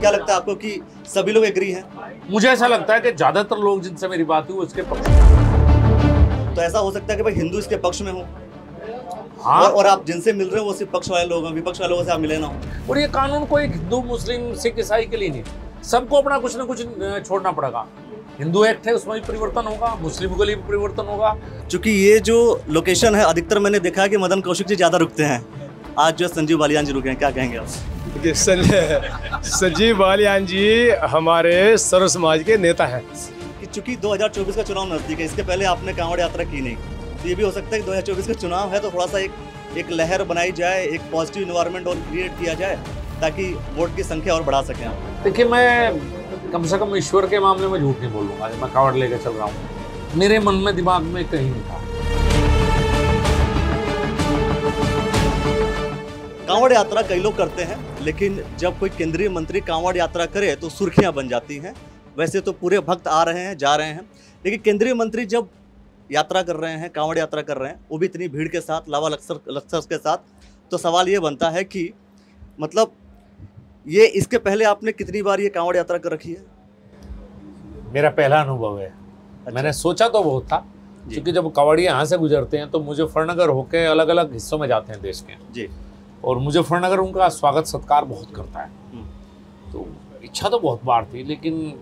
क्या लगता है आपको कि सभी लोग एग्री हैं? मुझे ऐसा लगता है कि ज्यादातर लोग जिनसे मेरी बात हुई वो इसके पक्ष में। तो ऐसा हो सकता है कि भाई हिंदू इसके पक्ष में हो, हाँ, और आप जिनसे मिल रहे हो वो सिर्फ पक्ष वाले लोग हैं, विपक्ष वाले लोगों से आप मिले ना हो। और ये कानून कोई हिंदू मुस्लिम सिख ईसाई के लिए नहीं, सबको अपना कुछ ना कुछ छोड़ना पड़ेगा। हिंदू एक्ट है, उसमें भी परिवर्तन होगा, मुस्लिम के लिए भी परिवर्तन होगा। क्योंकि ये जो लोकेशन है अधिकतर मैंने देखा है कि मदन कौशिक जी ज्यादा रुकते हैं, आज जो संजीव बालियान जी रुके हैं, क्या कहेंगे आप? देखिए संजीव बालियान जी हमारे सर्व समाज के नेता हैं। कि चूंकि 2024 का चुनाव नजदीक है, इसके पहले आपने कांवड़ यात्रा की नहीं, तो ये भी हो सकता है कि 2024 का चुनाव है तो थोड़ा सा एक लहर बनाई जाए, एक पॉजिटिव इन्वायरमेंट और क्रिएट किया जाए ताकि वोट की संख्या और बढ़ा सकें आप। देखिए, मैं कम से कम ईश्वर के मामले में झूठ नहीं बोलूंगा। मैं कावड़ लेकर चल रहा हूँ, मेरे मन में दिमाग में कहीं नहीं था। कांवड़ यात्रा कई लोग करते हैं, लेकिन जब कोई केंद्रीय मंत्री कांवड़ यात्रा करे तो सुर्खियां बन जाती हैं। वैसे तो पूरे भक्त आ रहे हैं, जा रहे हैं, लेकिन केंद्रीय मंत्री जब यात्रा कर रहे हैं, कांवड़ यात्रा कर रहे हैं, वो भी इतनी भीड़ के साथ, लावा लश्कर के साथ, तो सवाल ये बनता है कि मतलब ये इसके पहले आपने कितनी बार ये कांवड़ यात्रा कर रखी है? मेरा पहला अनुभव है। मैंने सोचा तो बहुत था, क्योंकि जब कावड़िया यहाँ से गुजरते हैं तो मुजफ्फरनगर होकर अलग अलग हिस्सों में जाते हैं देश के जी, और मुजफ्फरनगर उनका स्वागत सत्कार बहुत करता है। तो इच्छा तो बहुत बार थी, लेकिन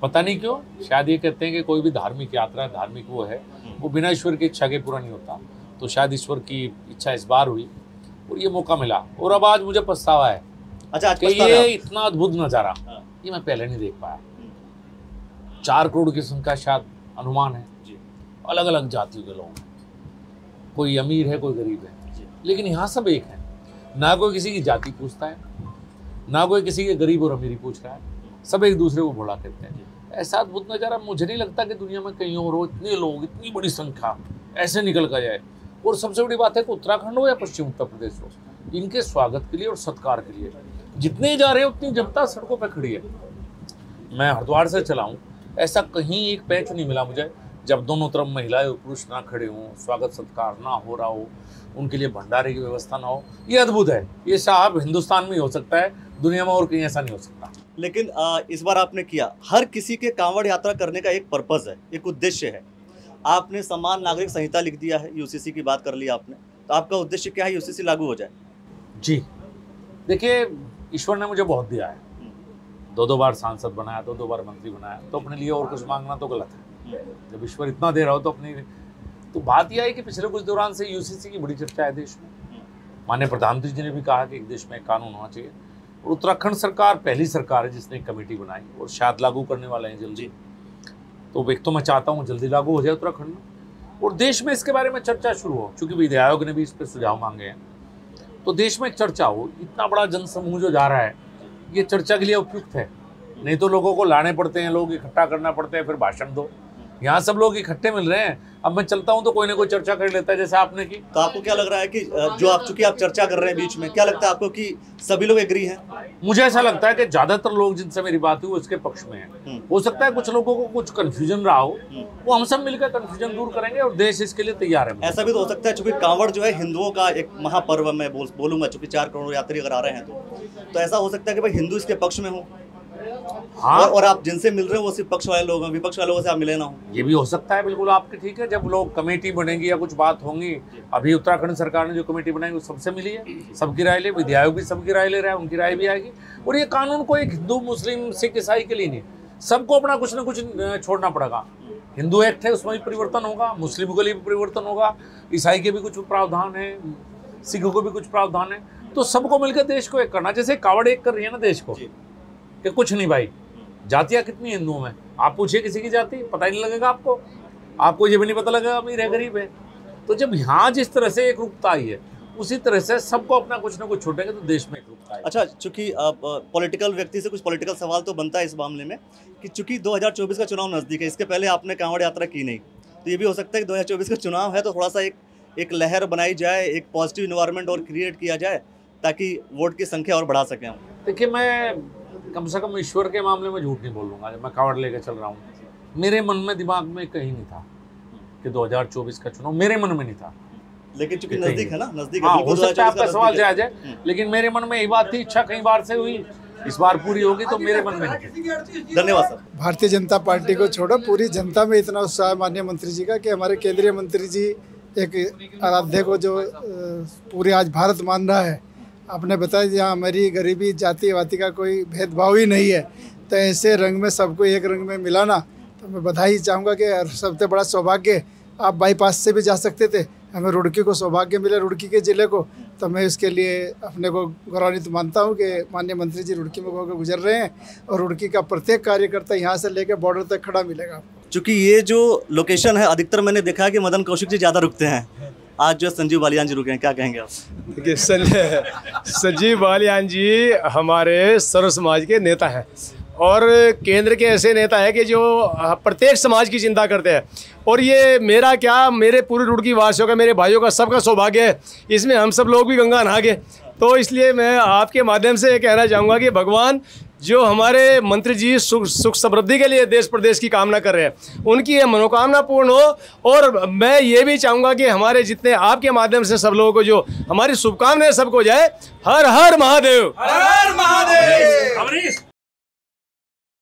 पता नहीं क्यों, शायद ये कहते हैं कि कोई भी धार्मिक यात्रा, धार्मिक वो है, वो बिना ईश्वर की इच्छा के पूरा नहीं होता। तो शायद ईश्वर की इच्छा इस बार हुई और ये मौका मिला, और अब आज मुझे पछतावा है। अच्छा, आज कि ये इतना अद्भुत नज़ारा ये मैं पहले नहीं देख पाया। 4 करोड़ की संख्या शायद अनुमान है, अलग अलग जातियों के लोग, कोई अमीर है, कोई गरीब है, लेकिन यहाँ सब एक है। ना कोई किसी की जाति पूछता है, ना कोई किसी के गरीब और अमीरी पूछ रहा है, सब एक दूसरे को भोला कहते हैं। ऐसा अद्भुत नज़ारा मुझे नहीं लगता कि दुनिया में कहीं और हो, इतने लोग, इतनी बड़ी संख्या ऐसे निकल कर जाए। और सबसे बड़ी बात है कि उत्तराखंड हो या पश्चिम उत्तर प्रदेश हो, इनके स्वागत के लिए और सत्कार के लिए जितने जा रहे हैं उतनी जनता सड़कों पर खड़ी है। मैं हरिद्वार से चला हूँ, ऐसा कहीं एक पैच नहीं मिला मुझे जब दोनों तरफ महिलाएं और पुरुष ना खड़े हों, स्वागत सत्कार ना हो रहा हो, उनके लिए भंडारे की व्यवस्था ना हो। ये अद्भुत है। ये साहब हिंदुस्तान में ही हो सकता है, दुनिया में और कहीं ऐसा नहीं हो सकता। लेकिन इस बार आपने किया। हर किसी के कांवड़ यात्रा करने का एक पर्पज़ है, एक उद्देश्य है। आपने समान नागरिक संहिता लिख दिया है, यूसीसी की बात कर ली आपने, तो आपका उद्देश्य क्या है? यूसीसी लागू हो जाए। जी देखिए, ईश्वर ने मुझे बहुत दिया है, 2 बार सांसद बनाया, 2 बार मंत्री बनाया, तो अपने लिए और कुछ मांगना तो गलत है। जब ईश्वर इतना दे रहा हो तो अपनी, तो बात यह है कि पिछले कुछ दौरान से यूसीसी की बड़ी चर्चा है देश में। माननीय प्रधानमंत्री जी ने भी कहा कि एक देश में एक कानून होना चाहिए, और उत्तराखंड सरकार पहली सरकार है जिसने एक कमेटी बनाई और शायद लागू करने वाले हैं जल्दी। तो एक तो मैं चाहता हूँ जल्दी लागू हो जाए उत्तराखंड में, और देश में इसके बारे में चर्चा शुरू हो, क्योंकि विधि आयोग ने भी इस पर सुझाव मांगे हैं। तो देश में एक चर्चा हो, इतना बड़ा जनसमूह जो जा रहा है, ये चर्चा के लिए उपयुक्त है। नहीं तो लोगों को लाने पड़ते हैं, लोग इकट्ठा करना पड़ते हैं, फिर भाषण दो। यहाँ सब लोग इकट्ठे मिल रहे हैं। अब मैं चलता हूँ तो कोई ना कोई चर्चा कर लेता है, जैसे आपने की। तो आपको क्या लग रहा है कि जो चूंकि आप चर्चा कर रहे हैं बीच में, क्या लगता है आपको कि सभी लोग एग्री हैं? मुझे ऐसा लगता है कि ज्यादातर लोग जिनसे मेरी बात हुई वो इसके पक्ष में है। हो सकता है कुछ लोगों को कुछ कंफ्यूजन रहा हो, वो हम सब मिलकर कंफ्यूजन दूर करेंगे और देश इसके लिए तैयार है। ऐसा भी तो हो सकता है, चूंकि कांवड़ जो है हिंदुओं का एक महापर्व, मैं बोलूंगा, चूंकि 4 करोड़ यात्री अगर आ रहे हैं तो ऐसा हो सकता है कि भाई हिंदू इसके पक्ष में हो। हाँ, और आप जिनसे मिल रहे हो वो सिर्फ पक्ष वाले लोग हैं, विपक्ष वाले लोगों से आप मिले ना हो। ये भी हो सकता है, बिल्कुल आपके ठीक है। जब लोग कमेटी बनेगी या कुछ बात होंगी, अभी उत्तराखंड सरकार ने जो कमेटी बनाई वो सबसे मिली है, सबकी राय ले, विधि आयोग भी सबकी राय ले रहा है, उनकी राय भी आएगी। और ये कानून कोई हिंदू मुस्लिम सिख ईसाई के लिए नहीं, सबको अपना कुछ ना कुछ छोड़ना पड़ेगा। हिंदू एक्ट है, उसमें भी परिवर्तन होगा, मुस्लिम के लिए भी परिवर्तन होगा, ईसाई के भी कुछ प्रावधान है, सिखों को भी कुछ प्रावधान है। तो सबको मिलकर देश को एक करना, जैसे कावड़ एक कर रही है ना देश को, कि कुछ नहीं भाई, जातियाँ कितनी हिंदुओं में, आप पूछिए किसी की जाति, पता ही नहीं लगेगा आपको ये भी नहीं पता लगेगा अमीर है गरीब है। तो जब यहाँ जिस तरह से एकरूपता आई है, उसी तरह से सबको अपना कुछ ना कुछ छोड़ेंगे तो देश में एकरूपता है। अच्छा, चूंकि पॉलिटिकल व्यक्ति से कुछ पॉलिटिकल सवाल तो बनता है इस मामले में कि चूंकि 2024 का चुनाव नजदीक है, इसके पहले आपने कांवड़ यात्रा की नहीं, तो ये भी हो सकता है कि 2024 का चुनाव है तो थोड़ा सा एक लहर बनाई जाए, एक पॉजिटिव इन्वायरमेंट और क्रिएट किया जाए ताकि वोट की संख्या और बढ़ा सकें हम। देखिए, मैं कम से कम ईश्वर के मामले में झूठ नहीं बोलूँगा। मैं कावड़ लेकर चल रहा हूँ, मेरे मन में दिमाग में कहीं नहीं था कि 2024 का चुनाव, मेरे मन में नहीं था। लेकिन चूंकि नजदीक है ना, नजदीक हाँ, हो सकता है आपका सवाल जायज है, लेकिन मेरे मन में यही बात थी, इच्छा कई बार से हुई इस बार पूरी होगी तो मेरे मन में नहीं। धन्यवाद सर। भारतीय जनता पार्टी को छोड़ो पूरी जनता में इतना उत्साह है माननीय मंत्री जी का कि हमारे केंद्रीय मंत्री जी एक आराध्य को जो पूरे आज भारत मान रहा है। आपने बताया जहाँ हमारी गरीबी जाति वाति का कोई भेदभाव ही नहीं है, तो ऐसे रंग में सबको एक रंग में मिलाना, तो मैं बधाई चाहूँगा कि सबसे बड़ा सौभाग्य, आप बाईपास से भी जा सकते थे, हमें रुड़की को सौभाग्य मिला, रुड़की के ज़िले को, तो मैं इसके लिए अपने को गौरवान्वित मानता हूँ कि माननीय मंत्री जी रुड़की में होकर गुजर रहे हैं और रुड़की का प्रत्येक कार्यकर्ता यहाँ से लेकर बॉर्डर तक खड़ा मिलेगा। चूँकि ये जो लोकेशन है अधिकतर मैंने देखा है कि मदन कौशिक जी ज़्यादा रुकते हैं, आज जो संजीव बालियान जी रुके हैं, क्या कहेंगे आप? देखिए संजीव बालियान जी हमारे सर्व समाज के नेता हैं और केंद्र के ऐसे नेता है कि जो प्रत्येक समाज की चिंता करते हैं। और ये मेरा क्या, मेरे पूरे रुड़की वासियों का, मेरे भाइयों का, सबका सौभाग्य है, इसमें हम सब लोग भी गंगा नहा के। तो इसलिए मैं आपके माध्यम से ये कहना चाहूँगा कि भगवान जो हमारे मंत्री जी सुख समृद्धि के लिए देश प्रदेश की कामना कर रहे हैं, उनकी ये मनोकामना पूर्ण हो। और मैं ये भी चाहूँगा कि हमारे जितने आपके माध्यम से सब लोगों को जो हमारी शुभकामनाएं सबको जाए। हर हर महादेव, हर हर महादेव।